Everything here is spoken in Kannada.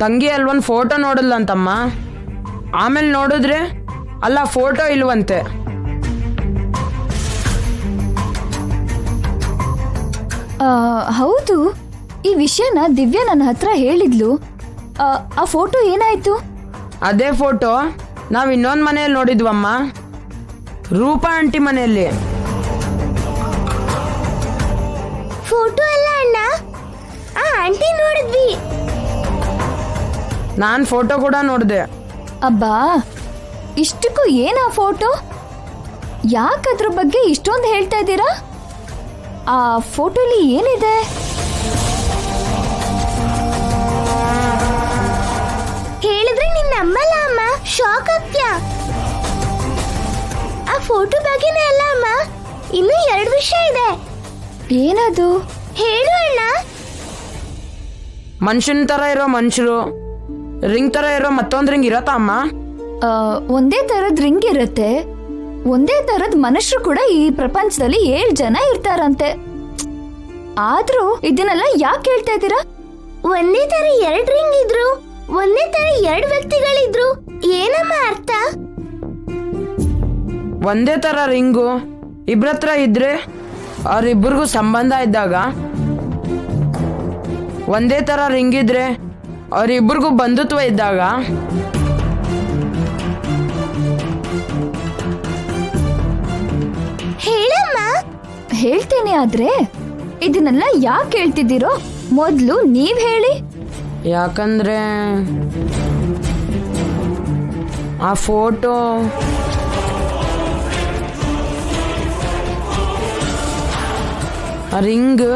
ತಂಗಿ ಅಲ್ವೊಂದು ಫೋಟೋ ನೋಡಿದ್ಲಂತಮ್ಮ. ಆಮೇಲೆ ನೋಡಿದ್ರೆ ಅಲ್ಲ ಫೋಟೋ ಇಲ್ವಂತೆ. ಹೌದು, ಈ ವಿಷಯನ ದಿವ್ಯಾ ನನ್ನ ಹತ್ರ ಹೇಳಿದ್ಲು. ಆ ಫೋಟೋ ಏನಾಯ್ತು? ಅದೇ ಫೋಟೋ ನಾವು ಇನ್ನೊಂದು ಮನೆಯಲ್ಲಿ ನೋಡಿದ್ವಮ್ಮ, ರೂಪಾ ಆಂಟಿ ಮನೆಯಲ್ಲಿ. ಫೋಟೋ ಅಲ್ಲ ಅಣ್ಣ, ಆ ಆಂಟಿ ನೋಡಿದ್ವಿ. ನಾನು ಫೋಟೋ ಕೂಡ ನೋಡಿದೆ. ಅಬ್ಬಾ, ಇಷ್ಟಕ್ಕೂ ಏನಾ ಫೋಟೋ? ಯಾಕದ್ರ ಬಗ್ಗೆ ಇಷ್ಟೊಂದು ಹೇಳ್ತಾ ಇದ್ದೀರಾ? ಆ ಫೋಟೋಲಿ ಏನಿದೆ? ಹೇಳಿದ್ರೆ ನಿನ್ನ ನಮ್ಮಲ್ಲ ಅಮ್ಮ, ಶಾಕ್ ಆಗ್ತ್ಯಾ. ಆ ಫೋಟೋ ಬಗ್ಗೆನೇ ಅಲ್ಲ ಅಮ್ಮ, ಇನ್ನೂ 2 ವಿಷಯ ಇದೆ. ಏನದು? ಹೇಳು ಅಣ್ಣ. ಮನುಷ್ಯನ ಥರ ಇರೋ ಮನುಷ್ಯರು, ರಿಂಗ್ ಥರ ಇರೋ ಮತ್ತೊಂದು ರಿಂಗ್ ಇರತ್ತಾ ಅಮ್ಮ? ಒಂದೇ ತರದ್ ರಿಂಗ್ ಇರುತ್ತೆ, ಒಂದೇ ತರದ್ ಮನುಷ್ಯರು ಕೂಡ ಈ ಪ್ರಪಂಚದಲ್ಲಿ 7 ಜನ ಇರ್ತಾರಂತೆ. ಆದ್ರೂ ಇದನ್ನೆಲ್ಲ ಯಾಕೆ ಹೇಳ್ತಾ ಇದ್ದೀರಾ? ಒಂದೇ ತರ 2 ರಿಂಗ್ ಇದ್ರು, ಒಂದೇ ತರ 2 ವ್ಯಕ್ತಿಗಳಿದ್ರು, ಏನಮ್ಮ ಅರ್ಥ? ಒಂದೇ ಥರ ರಿಂಗು ಇಬ್ರತ್ರ ಇದ್ರೆ ಅವ್ರಿಬ್ರಿಗೂ ಸಂಬಂಧ ಇದ್ದಾಗ, ಒಂದೇ ಥರ ರಿಂಗ್ ಇದ್ರೆ ಅವರಿಬ್ಬರಿಗೂ ಬಂಧುತ್ವ ಇದ್ದಾಗ, ಹೇಳಮ್ಮ. ಹೇಳ್ತೇನೆ, ಆದ್ರೆ ಇದನ್ನೆಲ್ಲ ಯಾಕೆ ಹೇಳ್ತಿದ್ದೀರೋ ಮೊದ್ಲು ನೀವ್ ಹೇಳಿ. ಯಾಕಂದ್ರೆ ಆ ಫೋಟೋ ರಿಂಗ್